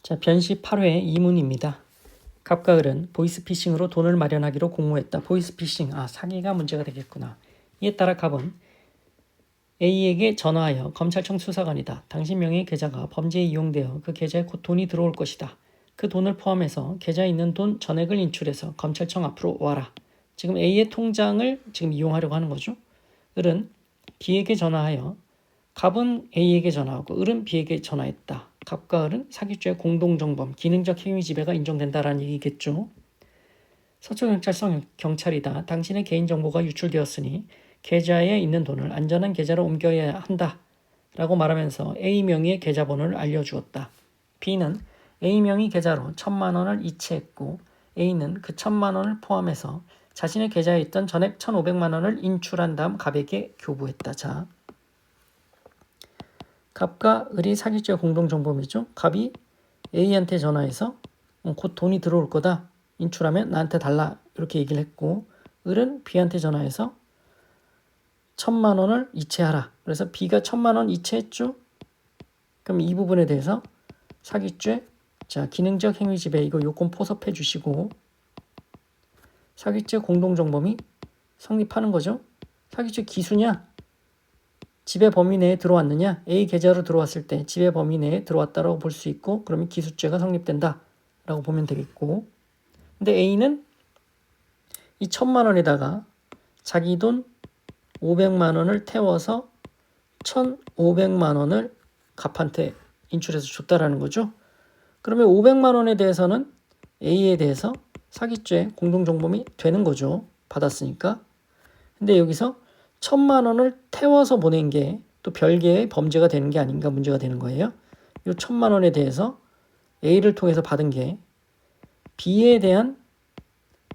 자, 변시 8회 2문입니다. 갑과 을은 보이스피싱으로 돈을 마련하기로 공모했다. 보이스피싱, 사기가 문제가 되겠구나. 이에 따라 갑은 A에게 전화하여 검찰청 수사관이다. 당신 명의의 계좌가 범죄에 이용되어 그 계좌에 곧 돈이 들어올 것이다. 그 돈을 포함해서 계좌에 있는 돈 전액을 인출해서 검찰청 앞으로 와라. 지금 A의 통장을 지금 이용하려고 하는 거죠. 을은 B에게 전화하여 갑은 A에게 전화하고 을은 B에게 전화했다. 갑과 을은 사기죄의 공동정범, 기능적 행위 지배가 인정된다라는 얘기겠죠. 서초경찰청 경찰이다. 당신의 개인정보가 유출되었으니 계좌에 있는 돈을 안전한 계좌로 옮겨야 한다. 라고 말하면서 A 명의의 계좌번호를 알려주었다. B는 A 명의 계좌로 1,000만 원을 이체했고 A는 그 1,000만 원을 포함해서 자신의 계좌에 있던 전액 1,500만 원을 인출한 다음 갑에게 교부했다. 자, 갑과 을이 사기죄 공동정범이죠. 갑이 A한테 전화해서 곧 돈이 들어올 거다. 인출하면 나한테 달라. 이렇게 얘기를 했고 을은 B한테 전화해서 1,000만 원을 이체하라. 그래서 B가 1,000만 원 이체했죠. 그럼 이 부분에 대해서 사기죄, 자, 기능적 행위 지배 이거 요건 포섭해 주시고 사기죄 공동정범이 성립하는 거죠. 사기죄 기수냐? 지배 범위 내에 들어왔느냐? A 계좌로 들어왔을 때 지배 범위 내에 들어왔다라고 볼 수 있고 그러면 기수죄가 성립된다 라고 보면 되겠고 근데 A는 이 1,000만 원에다가 자기 돈 500만 원을 태워서 1,500만 원을 갑한테 인출해서 줬다라는 거죠. 그러면 500만 원에 대해서는 A에 대해서 사기죄 공동정범이 되는 거죠. 받았으니까. 근데 여기서 1,000만 원을 태워서 보낸 게 또 별개의 범죄가 되는 게 아닌가 문제가 되는 거예요. 이 1,000만 원에 대해서 A를 통해서 받은 게 B에 대한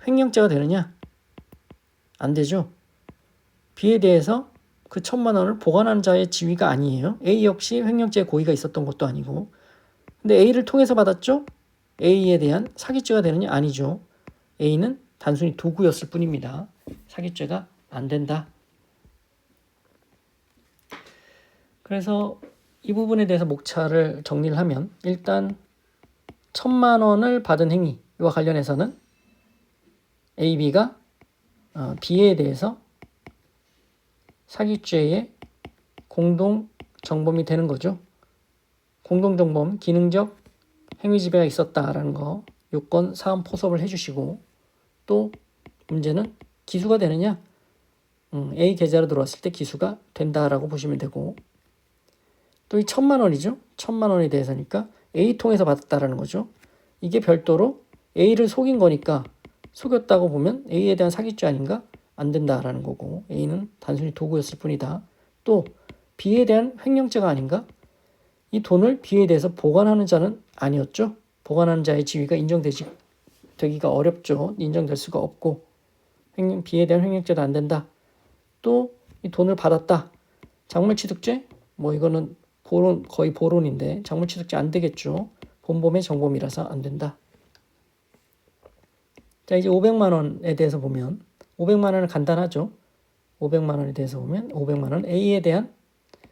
횡령죄가 되느냐? 안 되죠. B에 대해서 그 1,000만 원을 보관하는 자의 지위가 아니에요. A 역시 횡령죄 고의가 있었던 것도 아니고. 근데 A를 통해서 받았죠? A에 대한 사기죄가 되느냐? 아니죠. A는 단순히 도구였을 뿐입니다. 사기죄가 안 된다. 그래서 이 부분에 대해서 목차를 정리를 하면 일단 1,000만 원을 받은 행위와 관련해서는 A, B가 B에 대해서 사기죄의 공동정범이 되는 거죠. 공동정범, 기능적 행위지배가 있었다라는 거 요건 사안 포섭을 해주시고 또 문제는 기수가 되느냐? A 계좌로 들어왔을 때 기수가 된다라고 보시면 되고 또 이 1,000만 원이죠. 1,000만 원에 대해서니까 A 통해서 받았다라는 거죠. 이게 별도로 A를 속인 거니까 속였다고 보면 A에 대한 사기죄 아닌가? 안 된다라는 거고 A는 단순히 도구였을 뿐이다. 또 B에 대한 횡령죄가 아닌가? 이 돈을 B에 대해서 보관하는 자는 아니었죠. 보관하는 자의 지위가 되기가 어렵죠. 인정될 수가 없고 B에 대한 횡령죄도 안 된다. 또 이 돈을 받았다. 작물취득죄? 이거는 거의 보론인데 작물취득죄 안 되겠죠. 본범의 정범이라서 안 된다. 자, 이제 500만 원에 대해서 보면 500만 원은 간단하죠. 500만 원에 대해서 보면 500만 원 A에 대한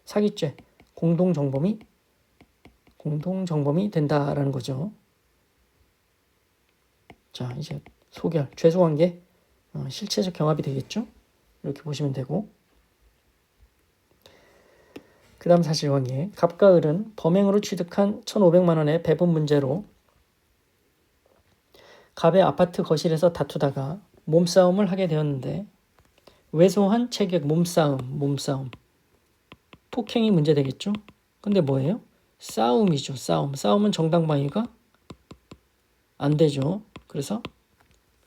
사기죄 공동정범이 된다라는 거죠. 자, 이제 소결, 죄수관계 실체적 경합이 되겠죠. 이렇게 보시면 되고 그 다음 사실관계 갑과 을은 범행으로 취득한 1,500만 원의 배분 문제로 갑의 아파트 거실에서 다투다가 몸싸움을 하게 되었는데 왜소한 체격 몸싸움 폭행이 문제 되겠죠. 근데 뭐예요? 싸움이죠. 싸움은 정당방위가 안 되죠. 그래서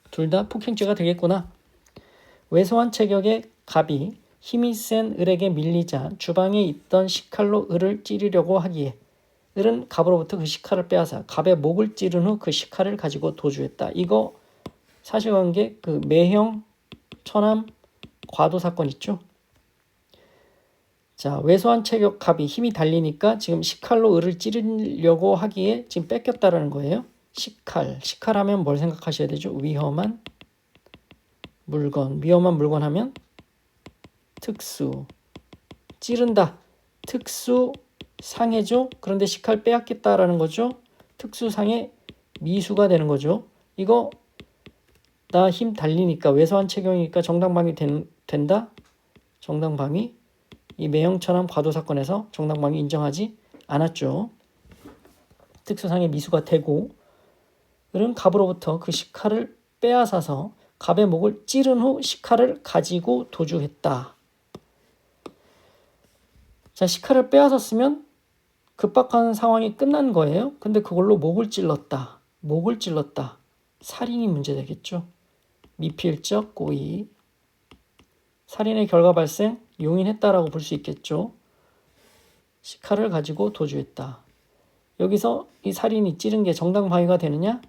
둘 다 폭행죄가 되겠구나. 왜소한 체격의 갑이 힘이 센 을에게 밀리자 주방에 있던 식칼로 을을 찌르려고 하기에 을은 갑으로부터 그 식칼을 빼앗아 갑의 목을 찌른 후 그 식칼을 가지고 도주했다. 이거 사실관계 그 매형 천암 과도 사건 있죠. 자, 왜소한 체격 갑이 힘이 달리니까 지금 식칼로 을을 찌르려고 하기에 지금 뺏겼다라는 거예요. 식칼 하면 뭘 생각하셔야 되죠? 위험한 물건 하면 특수, 찌른다, 특수 상해죠. 그런데 식칼 빼앗겠다라는 거죠. 특수상의 미수가 되는 거죠. 이거 나 힘 달리니까 왜소한 체경이니까 정당방위 된다? 정당방위. 이 매형천함 과도 사건에서 정당방위 인정하지 않았죠. 특수상의 미수가 되고 을은 갑으로부터 그 식칼을 빼앗아서 갑의 목을 찌른 후 식칼을 가지고 도주했다. 자, 식칼을 빼앗았으면 급박한 상황이 끝난 거예요. 근데 그걸로 목을 찔렀다. 목을 찔렀다. 살인이 문제되겠죠. 미필적 고의. 살인의 결과 발생, 용인했다라고 볼 수 있겠죠. 식칼을 가지고 도주했다. 여기서 이 살인이 찌른 게 정당방위가 되느냐?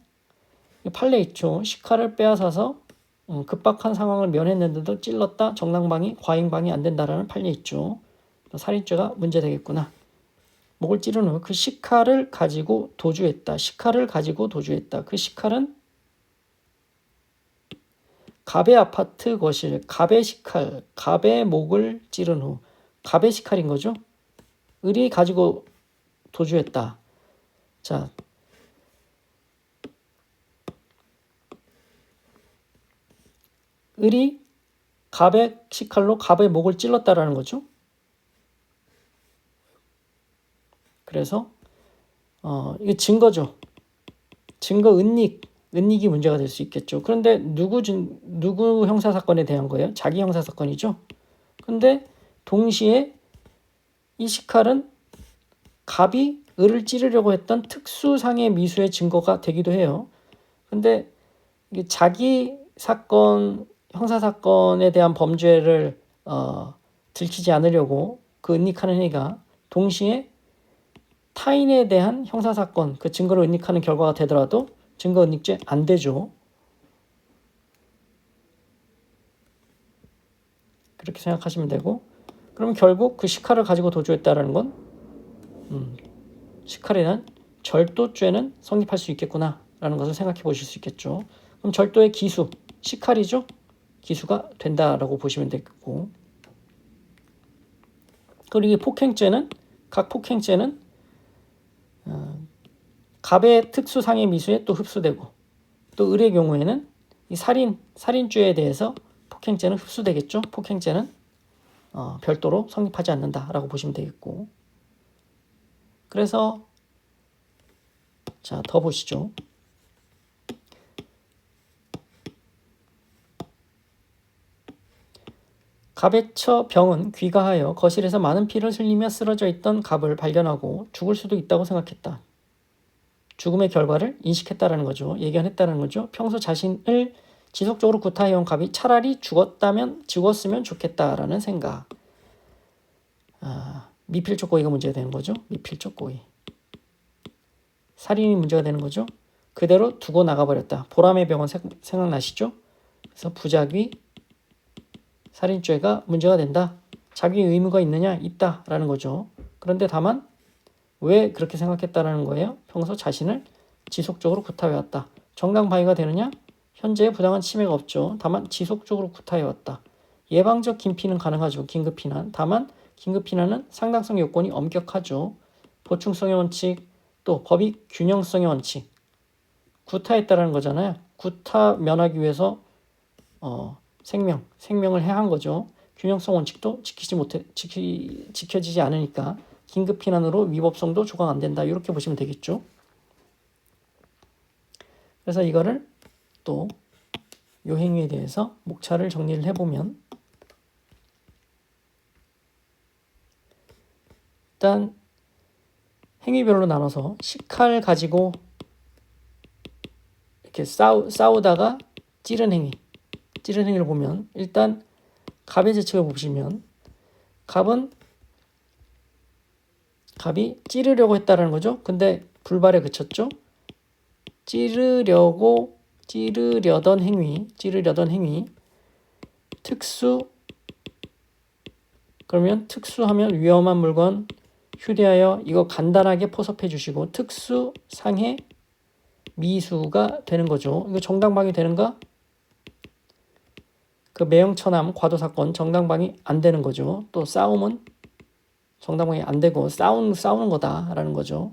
판례 있죠. 식칼을 빼앗아서 급박한 상황을 면했는데도 찔렀다. 정당방위, 과잉방위 안 된다라는 판례 있죠. 살인죄가 문제되겠구나. 목을 찌른 후 그 식칼을 가지고 도주했다. 식칼을 가지고 도주했다. 그 식칼은 갑의 아파트 거실, 갑의 식칼, 갑의 목을 찌른 후 갑의 식칼인 거죠. 을이 가지고 도주했다. 자, 을이 갑의 식칼로 갑의 목을 찔렀다라는 거죠. 그래서 이거 증거죠. 증거 은닉이 문제가 될 수 있겠죠. 그런데 누구 형사 사건에 대한 거예요? 자기 형사 사건이죠. 근데 동시에 이 식칼은 갑이 을을 찌르려고 했던 특수상해 미수의 증거가 되기도 해요. 근데 이게 자기 사건, 형사 사건에 대한 범죄를 들키지 않으려고 그 은닉하는 행위가 동시에 타인에 대한 형사사건, 그 증거를 은닉하는 결과가 되더라도 증거 은닉죄 안 되죠. 그렇게 생각하시면 되고, 그러면 결국 그 식칼을 가지고 도주했다라는 건 식칼에 대한 절도죄는 성립할 수 있겠구나라는 것을 생각해 보실 수 있겠죠. 그럼 절도의 기수, 식칼이죠. 기수가 된다라고 보시면 되겠고, 그리고 폭행죄는 각 폭행죄는 갑의 특수상해 미수에 또 흡수되고, 또 을의 경우에는 이 살인죄에 대해서 폭행죄는 흡수되겠죠. 폭행죄는 별도로 성립하지 않는다라고 보시면 되겠고, 그래서 자, 더 보시죠. 갑의 처 병은 귀가하여 거실에서 많은 피를 흘리며 쓰러져 있던 갑을 발견하고 죽을 수도 있다고 생각했다. 죽음의 결과를 인식했다라는 거죠. 예견했다는 거죠. 평소 자신을 지속적으로 구타해온 갑이 차라리 죽었으면 좋겠다라는 생각. 미필적 고의가 문제가 되는 거죠. 미필적 고의. 살인이 문제가 되는 거죠. 그대로 두고 나가버렸다. 보람의 병원 생각나시죠? 그래서 부작위, 살인죄가 문제가 된다. 자기 의무가 있느냐? 있다라는 거죠. 그런데 다만 왜 그렇게 생각했다라는 거예요? 평소 자신을 지속적으로 구타해왔다. 정당방위가 되느냐? 현재의 부당한 침해가 없죠. 다만 지속적으로 구타해왔다. 예방적 긴피는 가능하죠. 긴급피난. 다만 긴급피난은 상당성 요건이 엄격하죠. 보충성의 원칙, 또 법익 균형성의 원칙. 구타했다라는 거잖아요. 구타 면하기 위해서 생명을 해한 거죠. 균형성 원칙도 지켜지지 않으니까 긴급 피난으로 위법성도 조각 안 된다. 이렇게 보시면 되겠죠. 그래서 이거를 또 요 행위에 대해서 목차를 정리를 해보면, 일단 행위별로 나눠서 식칼 가지고 이렇게 싸우다가 찌른 행위를 보면, 일단 갑의 재측을 보시면 갑이 찌르려고 했다라는 거죠. 근데 불발에 그쳤죠. 찌르려던 행위. 그러면 특수하면 위험한 물건 휴대하여 이거 간단하게 포섭해 주시고 특수상해 미수가 되는 거죠. 이거 정당방위 되는가? 그 매형천함 과도 사건 정당방위 안 되는 거죠. 또 싸움은 정당방위 안 되고 싸우는 거다라는 거죠.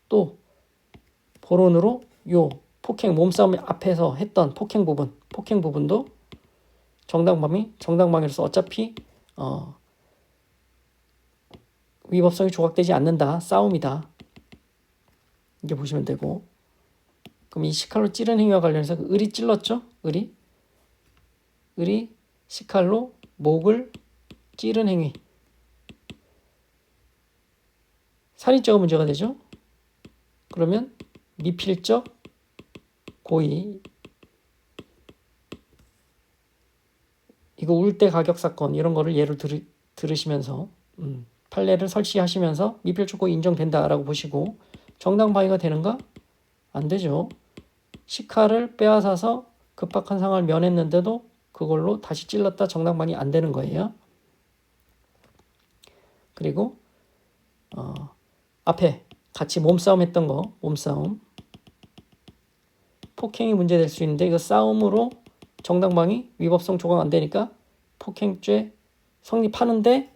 또 거론으로 요 폭행 몸싸움 앞에서 했던 폭행 부분도 정당방위로서 어차피 위법성이 조각되지 않는다. 싸움이다. 이렇게 보시면 되고, 그럼 이 식칼로 찌른 행위와 관련해서 그 을이 찔렀죠? 을이 식칼로 목을 찌른 행위. 살인죄가 문제가 되죠? 그러면 미필적 고의, 이거 울대 가격 사건 이런 거를 예를 들으시면서 판례를 설치하시면서 미필적 고의 인정된다라고 보시고, 정당방위가 되는가? 안 되죠. 식칼을 빼앗아서 급박한 상황을 면했는데도 그걸로 다시 찔렀다 정당방위 안 되는 거예요. 그리고 앞에 같이 몸싸움 했던 거, 몸싸움 폭행이 문제될 수 있는데, 이거 싸움으로 정당방위 위법성 조각 안 되니까 폭행죄 성립하는데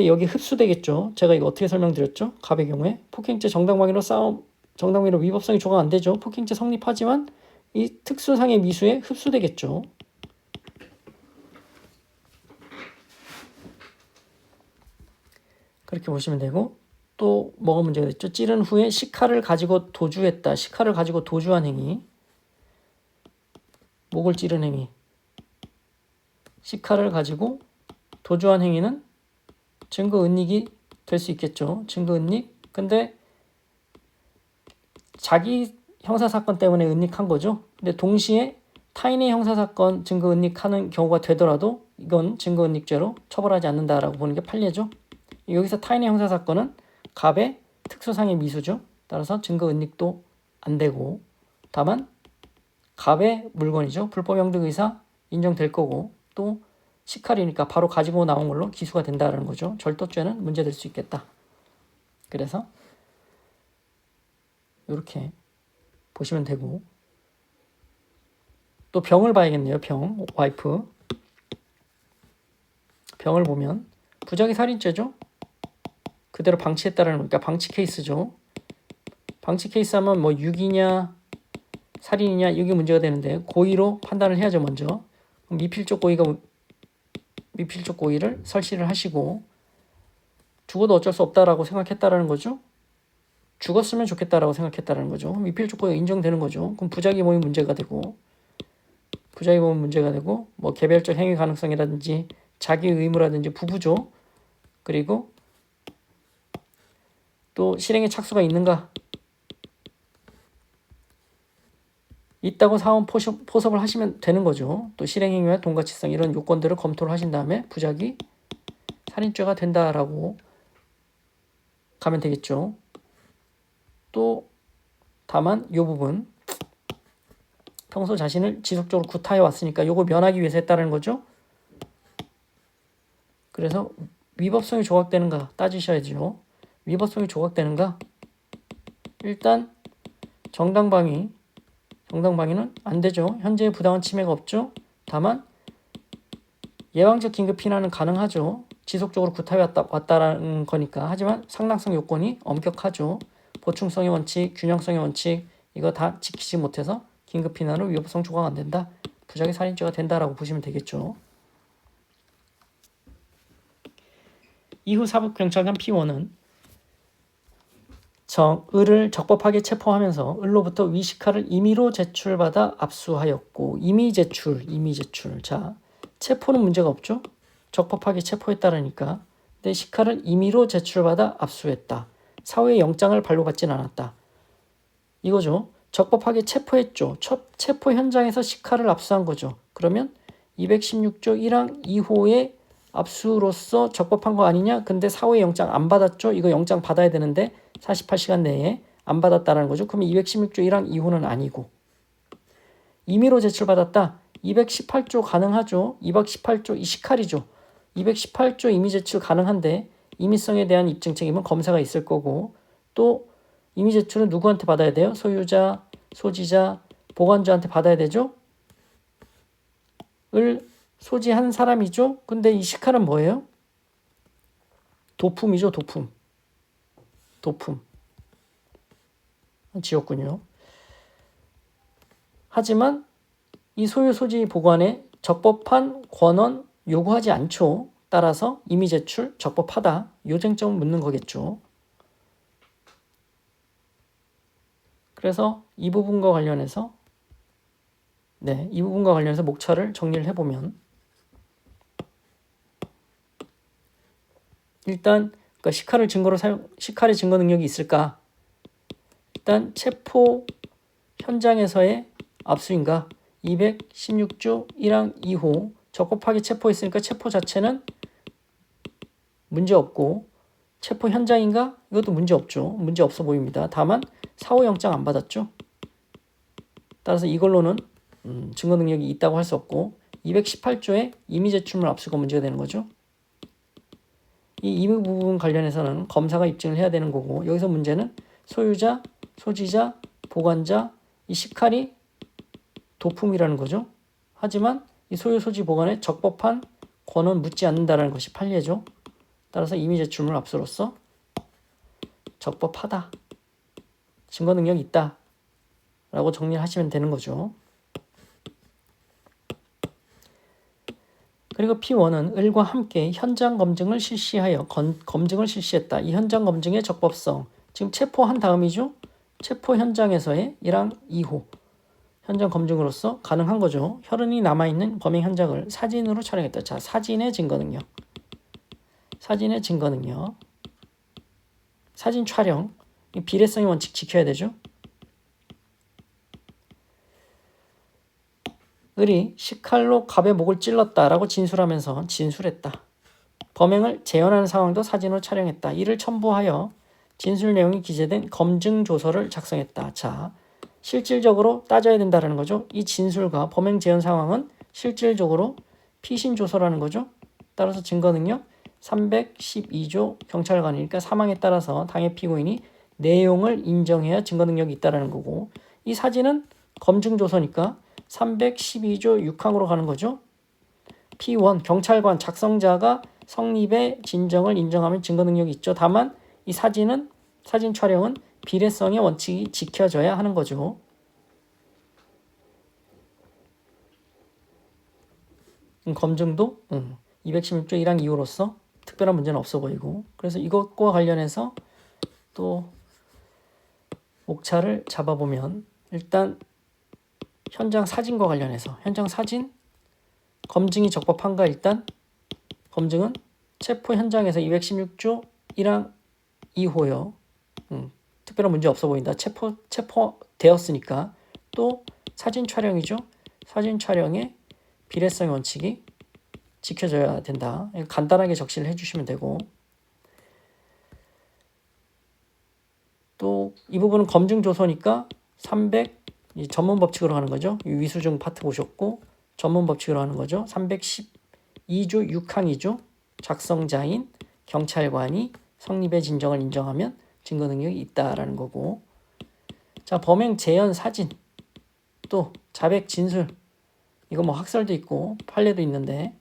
여기 흡수되겠죠. 제가 이거 어떻게 설명드렸죠? 갑의 경우에 폭행죄 정당방위로 위법성이 조각 안 되죠. 폭행죄 성립하지만 이 특수상의 미수에 흡수되겠죠. 그렇게 보시면 되고, 또 뭐가 문제가 됐죠? 찌른 후에 식칼을 가지고 도주했다. 식칼을 가지고 도주한 행위. 목을 찌른 행위. 식칼을 가지고 도주한 행위는 증거은닉이 될 수 있겠죠. 증거은닉. 근데 자기 형사사건 때문에 은닉한 거죠. 근데 동시에 타인의 형사사건 증거은닉하는 경우가 되더라도 이건 증거은닉죄로 처벌하지 않는다라고 보는 게 판례죠. 여기서 타인의 형사사건은 갑의 특수상의 미수죠. 따라서 증거은닉도 안 되고, 다만 갑의 물건이죠. 불법영득의사 인정될 거고, 또 식칼이니까 바로 가지고 나온 걸로 기수가 된다는 거죠. 절도죄는 문제될 수 있겠다. 그래서 이렇게 보시면 되고, 또 병을 봐야겠네요. 와이프 병을 보면 부작위 살인죄죠. 그대로 방치했다라는 거니까 방치 케이스죠. 방치 케이스 하면 뭐 유기냐 살인이냐 이게 문제가 되는데, 고의로 판단을 해야죠. 먼저 미필적 고의를 설치를 하시고, 죽어도 어쩔 수 없다라고 생각했다라는 거죠. 죽었으면 좋겠다라고 생각했다라는 거죠. 미필적 고의가 인정되는 거죠. 그럼 부작위 모임 문제가 되고, 뭐 개별적 행위 가능성이라든지 자기 의무라든지 부부죠. 그리고 또 실행에 착수가 있는가? 있다고 사원 포섭을 하시면 되는 거죠. 또 실행행위와 동가치성 이런 요건들을 검토를 하신 다음에 부작위 살인죄가 된다라고 가면 되겠죠. 또 다만 이 부분 평소 자신을 지속적으로 구타해 왔으니까 요걸 면하기 위해서 했다는 거죠. 그래서 위법성이 조각되는가 따지셔야죠. 위법성이 조각되는가? 일단 정당방위는 안 되죠. 현재의 부당한 침해가 없죠. 다만 예방적 긴급 피난은 가능하죠. 지속적으로 구타해 왔다라는 거니까. 하지만 상당성 요건이 엄격하죠. 보충성의 원칙, 균형성의 원칙 이거 다 지키지 못해서 긴급 피난은 위법성 조각 안 된다. 부작위 살인죄가 된다라고 보시면 되겠죠. 이후 사법경찰관 P1은 을을 적법하게 체포하면서 을로부터 위식칼을 임의로 제출받아 압수하였고, 임의 제출. 자, 체포는 문제가 없죠. 적법하게 체포했다라니까. 근데 식칼을 임의로 제출받아 압수했다. 사후에 영장을 발부받진 않았다. 이거죠. 적법하게 체포했죠. 체포 현장에서 식칼을 압수한 거죠. 그러면 216조 1항 2호의 압수로서 적법한 거 아니냐? 근데 사후에 영장 안 받았죠? 이거 영장 받아야 되는데 48시간 내에 안 받았다라는 거죠. 그러면 216조 1항 2호는 아니고, 임의로 제출받았다. 218조 가능하죠. 218조 이 식칼이죠. 218조 임의 제출 가능한데 임의성에 대한 입증 책임은 검사가 있을 거고, 또 임의 제출은 누구한테 받아야 돼요? 소유자, 소지자, 보관자한테 받아야 되죠. 을 소지한 사람이죠. 근데 이 식칼은 뭐예요? 도품이죠. 도품. 지었군요. 하지만 이 소유 소지 보관에 적법한 권한 요구하지 않죠. 따라서 이미 제출 적법하다. 요 쟁점을 묻는 거겠죠. 그래서 이 부분과 관련해서 목차를 정리를 해보면 일단 그러니까 시칼의 증거 능력이 있을까? 일단 체포 현장에서의 압수인가? 216조 1항 2호 적법하게 체포했으니까 체포 자체는 문제없고 체포 현장인가? 이것도 문제없죠. 문제없어 보입니다. 다만 사후영장 안 받았죠. 따라서 이걸로는 증거 능력이 있다고 할 수 없고 218조의 임의 제출물 압수가 문제가 되는 거죠. 이 임의 부분 관련해서는 검사가 입증을 해야 되는 거고 여기서 문제는 소유자, 소지자, 보관자, 이 시칼이 도품이라는 거죠. 하지만 이 소유 소지 보관에 적법한 권한 묻지 않는다는 것이 판례죠. 따라서 임의 제출물 압수로서 적법하다. 증거 능력이 있다. 라고 정리를 하시면 되는 거죠. 그리고 P1은 을과 함께 현장 검증을 실시하여 검증을 실시했다. 이 현장 검증의 적법성. 지금 체포한 다음이죠. 체포 현장에서의 1항 2호. 현장 검증으로서 가능한 거죠. 혈흔이 남아있는 범행 현장을 사진으로 촬영했다. 자, 사진의 증거 능력. 사진의 증거 능력. 사진 촬영. 비례성의 원칙 지켜야 되죠. 을이 시칼로 갑의 목을 찔렀다라고 진술하면서 진술했다. 범행을 재현하는 상황도 사진으로 촬영했다. 이를 첨부하여 진술 내용이 기재된 검증 조서를 작성했다. 자, 실질적으로 따져야 된다는 거죠. 이 진술과 범행 재현 상황은 실질적으로 피신 조서라는 거죠. 따라서 증거 능력 312조 경찰관이니까 사망에 따라서 당해 피고인이 내용을 인정해야 증거 능력이 있다는 거고 이 사진은 검증 조서니까 312조 6항으로 가는 거죠. P1 경찰관 작성자가 성립의 진정을 인정하면 증거 능력이 있죠. 다만 이 사진 촬영은 비례성의 원칙이 지켜져야 하는 거죠. 검증도 216조 1항 이후로서 특별한 문제는 없어 보이고 그래서 이것과 관련해서 또 목차를 잡아보면 일단 현장 사진과 관련해서 현장 사진 검증이 적법한가 일단 검증은 체포 현장에서 216조 1항 2호요. 특별한 문제 없어 보인다. 체포되었으니까 또 사진 촬영이죠. 사진 촬영의 비례성 원칙이 지켜져야 된다. 간단하게 적시를 해주시면 되고 또 이 부분은 검증 조서니까 300 전문 법칙으로 하는 거죠. 위수중 파트 보셨고 전문 법칙으로 하는 거죠. 312조 6항이죠. 작성자인 경찰관이 성립의 진정을 인정하면 증거 능력이 있다라는 거고 자 범행 재현 사진 또 자백 진술 이거 뭐 학설도 있고 판례도 있는데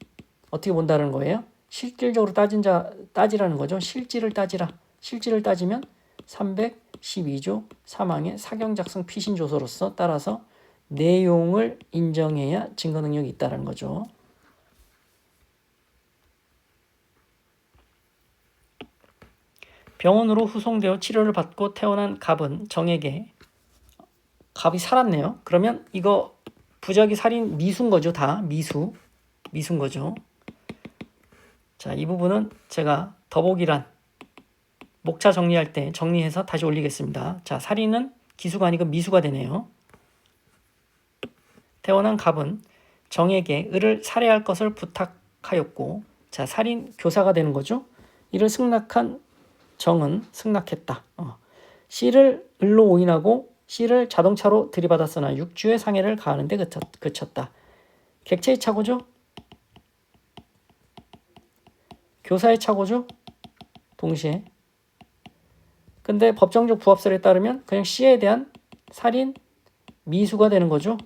어떻게 본다는 거예요? 실질적으로 따지라는 거죠. 실질을 따지라. 실질을 따지면 312조 3항의 사경 작성 피신 조서로서 따라서 내용을 인정해야 증거 능력이 있다는 거죠. 병원으로 후송되어 치료를 받고 퇴원한 갑은 정에게 갑이 살았네요. 그러면 이거 부작위 살인 미수인 거죠. 다 미수인 거죠. 자, 이 부분은 제가 더보기란 목차 정리할 때 정리해서 다시 올리겠습니다. 자, 살인은 기수가 아니고 미수가 되네요. 퇴원한 갑은 정에게 을을 살해할 것을 부탁하였고 자, 살인 교사가 되는 거죠. 이를 승낙한 정은 승낙했다. C를 을로 오인하고 C를 자동차로 들이받았으나 6주의 상해를 가하는데 그쳤다. 객체의 착오죠. 교사의 착오죠. 동시에. 근데 법정적 부합설에 따르면 그냥 C에 대한 살인 미수가 되는 거죠.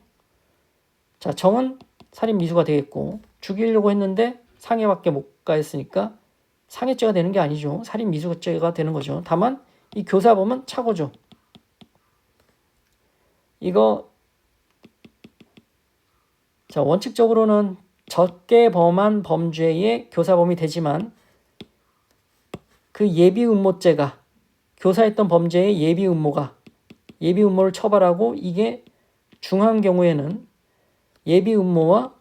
자, 정은 살인 미수가 되겠고 죽이려고 했는데 상해밖에 못 가했으니까 상해죄가 되는 게 아니죠. 살인 미수죄가 되는 거죠. 다만 이 교사범은 착오죠. 이거 자, 원칙적으로는 적게 범한 범죄의 교사범위 되지만 그 예비 음모죄가 교사했던 범죄의 예비 음모를 처벌하고 이게 중한 경우에는 예비 음모와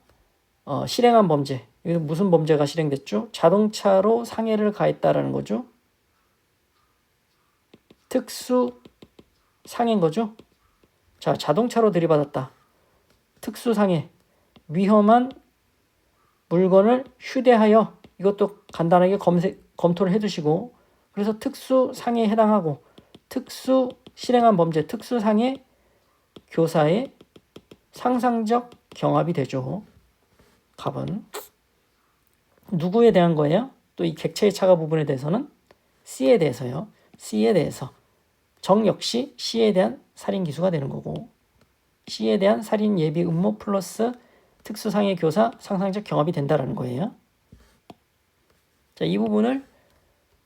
실행한 범죄, 이거 무슨 범죄가 실행됐죠? 자동차로 상해를 가했다라는 거죠. 특수 상해인 거죠. 자, 자동차로 들이받았다. 특수 상해, 위험한 물건을 휴대하여, 이것도 간단하게 검토를 해두시고, 그래서 특수 상해에 해당하고 특수 실행한 범죄, 특수 상해 교사의 상상적 경합이 되죠. 갑은 누구에 대한 거예요? 또 이 객체의 차가 부분에 대해서는 C에 대해서요. C에 대해서 정 역시 C에 대한 살인 기수가 되는 거고, C에 대한 살인 예비 음모 플러스 특수상해 교사 상상적 경합이 된다라는 거예요. 자, 이 부분을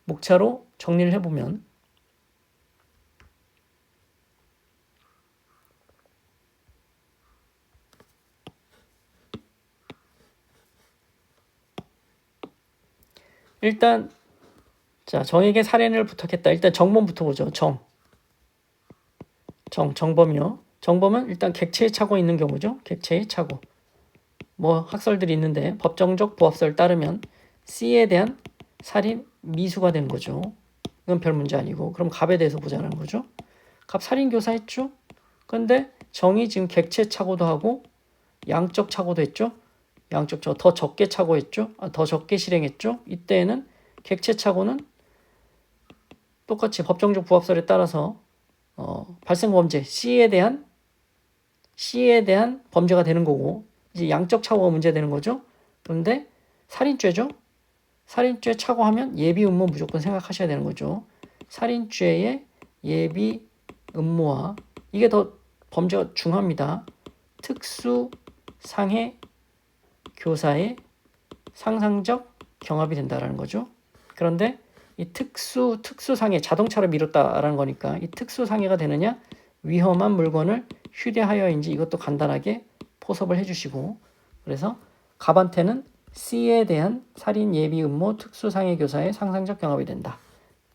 목차로 정리를 해보면 일단 자, 정에게 살인을 부탁했다. 일단 정범부터 보죠. 정범이요. 정범은 일단 객체의 차고 있는 경우죠. 객체의 차고. 뭐 학설들이 있는데 법정적 부합설을 따르면 C에 대한 살인 미수가 된 거죠. 이건 별 문제 아니고. 그럼 갑에 대해서 보자는 거죠. 갑 살인 교사 했죠. 근데 정이 지금 객체 차고도 하고 양적 차고도 했죠. 양적 차고 더 적게 차고했죠. 더 적게 실행했죠. 이때에는 객체 차고는 똑같이 법정적 부합설에 따라서 발생 범죄 C에 대한 범죄가 되는 거고, 이제 양적 차고가 문제되는 거죠. 그런데 살인죄죠. 살인죄 차고하면 예비 음모 무조건 생각하셔야 되는 거죠. 살인죄의 예비 음모와 이게 더 범죄가 중합니다. 특수 상해 교사의 상상적 경합이 된다라는 거죠. 그런데 이 특수상해, 자동차를 미뤘다라는 거니까 이 특수상해가 되느냐, 위험한 물건을 휴대하여인지 이것도 간단하게 포섭을 해주시고, 그래서 갑한테는 C에 대한 살인 예비 음모 특수상해 교사의 상상적 경합이 된다.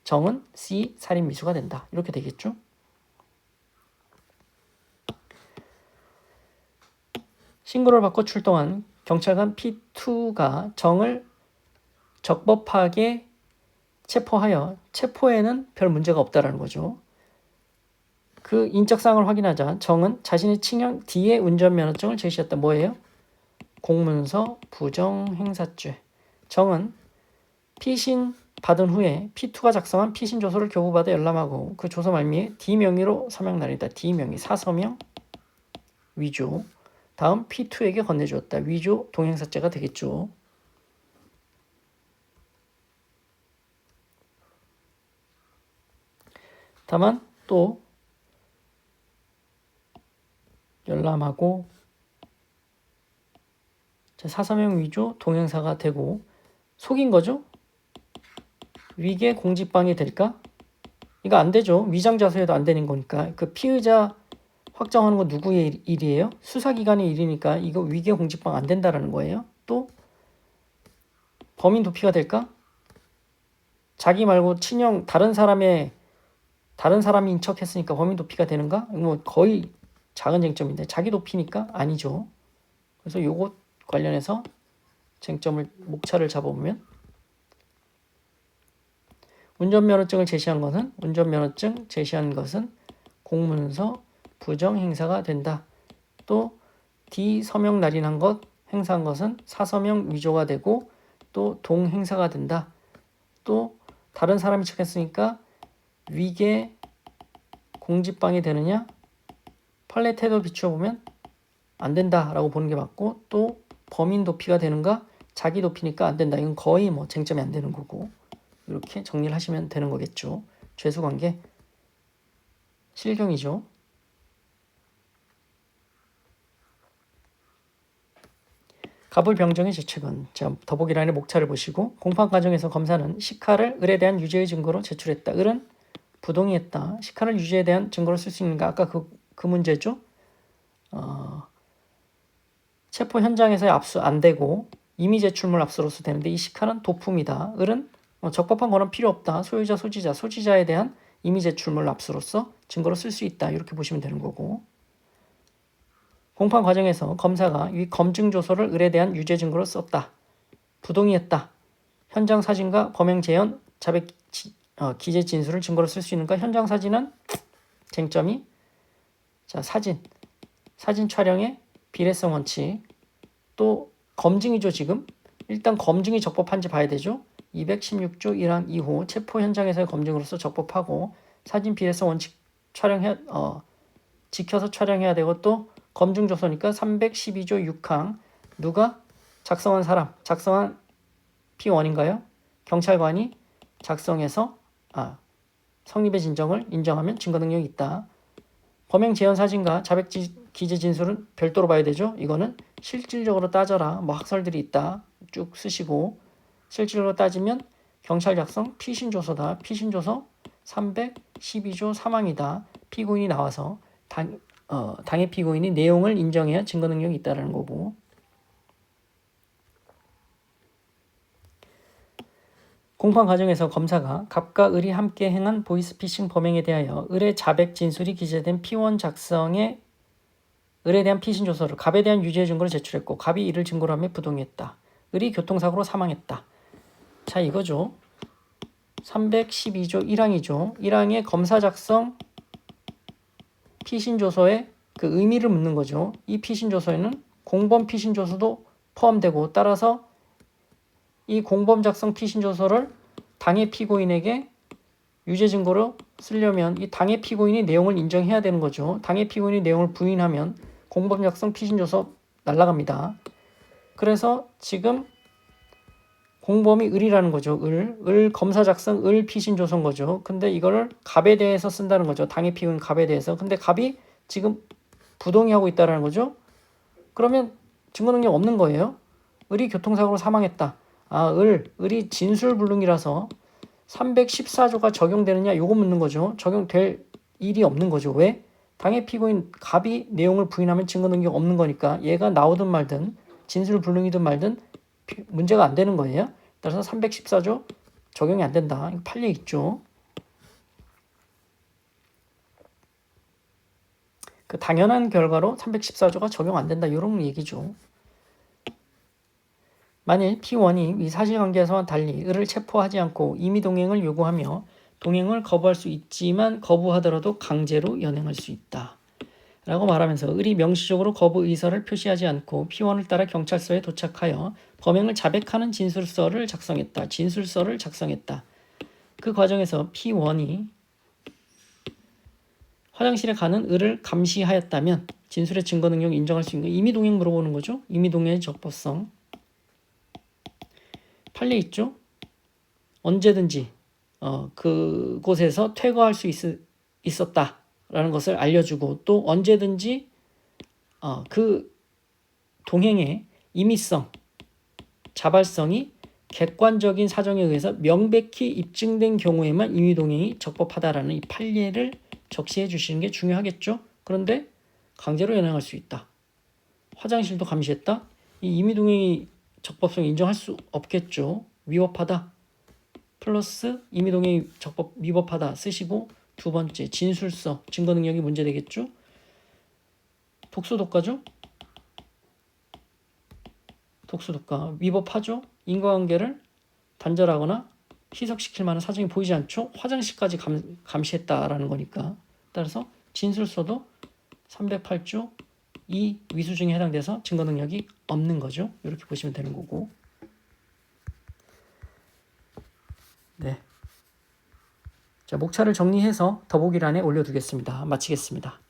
정은 C 살인 미수가 된다. 이렇게 되겠죠. 신고를 받고 출동한 경찰관 P2가 정을 적법하게 체포하여, 체포에는 별 문제가 없다라는 거죠. 그 인적사항을 확인하자 정은 자신의 친형 D의 운전면허증을 제시했다. 뭐예요? 공문서 부정행사죄. 정은 피신 받은 후에 P2가 작성한 피신 조서를 교부받아 열람하고 그 조서 말미에 D 명의로 서명 날이다. D 명의 사서명 위조. 다음 P2에게 건네주었다. 위조 동행사죄가 되겠죠. 다만 또 열람하고 사서명 위조 동행사가 되고 속인 거죠. 위계 공직방해 될까? 이거 안 되죠. 위장자수해도 안 되는 거니까. 그 피의자 확정하는 건 누구의 일이에요? 수사기관의 일이니까 이거 위계 공직방 안 된다라는 거예요. 또 범인 도피가 될까? 자기 말고 친형 다른 사람이 인척했으니까 범인 도피가 되는가? 뭐 거의 작은 쟁점인데 자기 도피니까 아니죠. 그래서 요것 관련해서 쟁점을 목차를 잡아보면 운전면허증 제시한 것은 공문서 부정 행사가 된다. 또 D 서명 날인한 것 행사한 것은 사서명 위조가 되고 또 동행사가 된다. 또 다른 사람이 척했으니까 위계 공직방해 되느냐? 판례 태도 비추어보면 안 된다라고 보는 게 맞고, 또 범인 도피가 되는가? 자기 도피니까 안 된다. 이건 거의 뭐 쟁점이 안 되는 거고, 이렇게 정리를 하시면 되는 거겠죠. 죄수관계 실경이죠. 갑을병정의 죄책은, 자, 더보기란의 목차를 보시고 공판 과정에서 검사는 시카를 을에 대한 유죄의 증거로 제출했다. 을은 부동의했다. 시카를 유죄에 대한 증거로 쓸 수 있는가? 아까 그 문제죠. 체포 현장에서의 압수 안 되고 임의 제출물 압수로서 되는데 이 시카는 도품이다. 을은 적법한 권한 필요 없다. 소유자, 소지자에 대한 임의 제출물 압수로서 증거로 쓸 수 있다. 이렇게 보시면 되는 거고. 공판 과정에서 검사가 이 검증 조서를 을에 대한 유죄 증거로 썼다. 부동의했다. 현장 사진과 범행 재현, 자백 기재 진술을 증거로 쓸 수 있는가? 현장 사진은 쟁점이 자 사진 촬영의 비례성 원칙 또 검증이죠. 지금 일단 검증이 적법한지 봐야 되죠. 216조 1항 2호 체포 현장에서의 검증으로서 적법하고 사진 비례성 원칙 지켜서 촬영해야 되고 또 검증 조서니까 312조 6항 누가 작성한 P1인가요? 경찰관이 작성해서 성립의 진정을 인정하면 증거 능력이 있다. 범행 재현 사진과 자백 기재 진술은 별도로 봐야 되죠. 이거는 실질적으로 따져라. 학설들이 있다. 쭉 쓰시고 실질적으로 따지면 경찰 작성 피신 조서다. 피신 조서 312조 3항이다. 피고인이 나와서 당해 피고인이 내용을 인정해야 증거 능력이 있다라는 거고. 공판 과정에서 검사가 갑과 을이 함께 행한 보이스피싱 범행에 대하여 을의 자백 진술이 기재된 P1 작성에 을에 대한 피신 조서를 갑에 대한 유죄 증거를 제출했고 갑이 이를 증거로 하며 부동의했다. 을이 교통사고로 사망했다. 자 이거죠. 312조 1항이죠. 1항의 검사 작성 피신 조서의 그 의미를 묻는 거죠. 이 피신 조서에는 공범 피신 조서도 포함되고 따라서 이 공범 작성 피신 조서를 당해 피고인에게 유죄 증거로 쓰려면 이 당해 피고인이 내용을 인정해야 되는 거죠. 당해 피고인이 내용을 부인하면 공범 작성 피신 조서 날라갑니다. 그래서 지금 공범이 을이라는 거죠. 을 검사 작성 을 피신 조서인 거죠. 근데 이거를 갑에 대해서 쓴다는 거죠. 당해 피고인 갑에 대해서. 근데 갑이 지금 부동의하고 있다는 거죠. 그러면 증거 능력 없는 거예요. 을이 교통사고로 사망했다. 을이 진술불능이라서 314조가 적용되느냐 요거 묻는 거죠. 적용될 일이 없는 거죠. 왜? 당해 피고인 갑이 내용을 부인하면 증거 능력 없는 거니까 얘가 나오든 말든 진술불능이든 말든 문제가 안 되는 거예요. 따라서 314조 적용이 안 된다. 이거 판례 있죠. 그 당연한 결과로 314조가 적용 안 된다. 이런 얘기죠. 만일 P1이 이 사실관계에서와 달리 을을 체포하지 않고 임의 동행을 요구하며 동행을 거부할 수 있지만 거부하더라도 강제로 연행할 수 있다. 라고 말하면서 을이 명시적으로 거부 의사를 표시하지 않고 P1을 따라 경찰서에 도착하여 범행을 자백하는 진술서를 작성했다. 그 과정에서 P1이 화장실에 가는 을을 감시하였다면 진술의 증거 능력을 인정할 수 있는 임의 동행 물어보는 거죠. 임의 동행의 적법성. 판례 있죠. 언제든지 그곳에서 퇴거할 수 있었다라는 것을 알려주고 또 언제든지 그 동행의 임의성, 자발성이 객관적인 사정에 의해서 명백히 입증된 경우에만 임의 동행이 적법하다라는 이 판례를 적시해 주시는 게 중요하겠죠. 그런데 강제로 연행할 수 있다. 화장실도 감시했다. 이 임의 동행이 적법성 인정할 수 없겠죠. 위법하다. 플러스 임의 동행이 위법하다 쓰시고 두 번째 진술서 증거 능력이 문제되겠죠. 독소독과죠. 독소독과 위법하죠. 인과관계를 단절하거나 희석시킬 만한 사정이 보이지 않죠. 화장실까지 감시했다라는 거니까. 따라서 진술서도 308조 이 위수증에 해당돼서 증거 능력이 없는 거죠. 이렇게 보시면 되는 거고. 네. 자, 목차를 정리해서 더보기란에 올려두겠습니다. 마치겠습니다.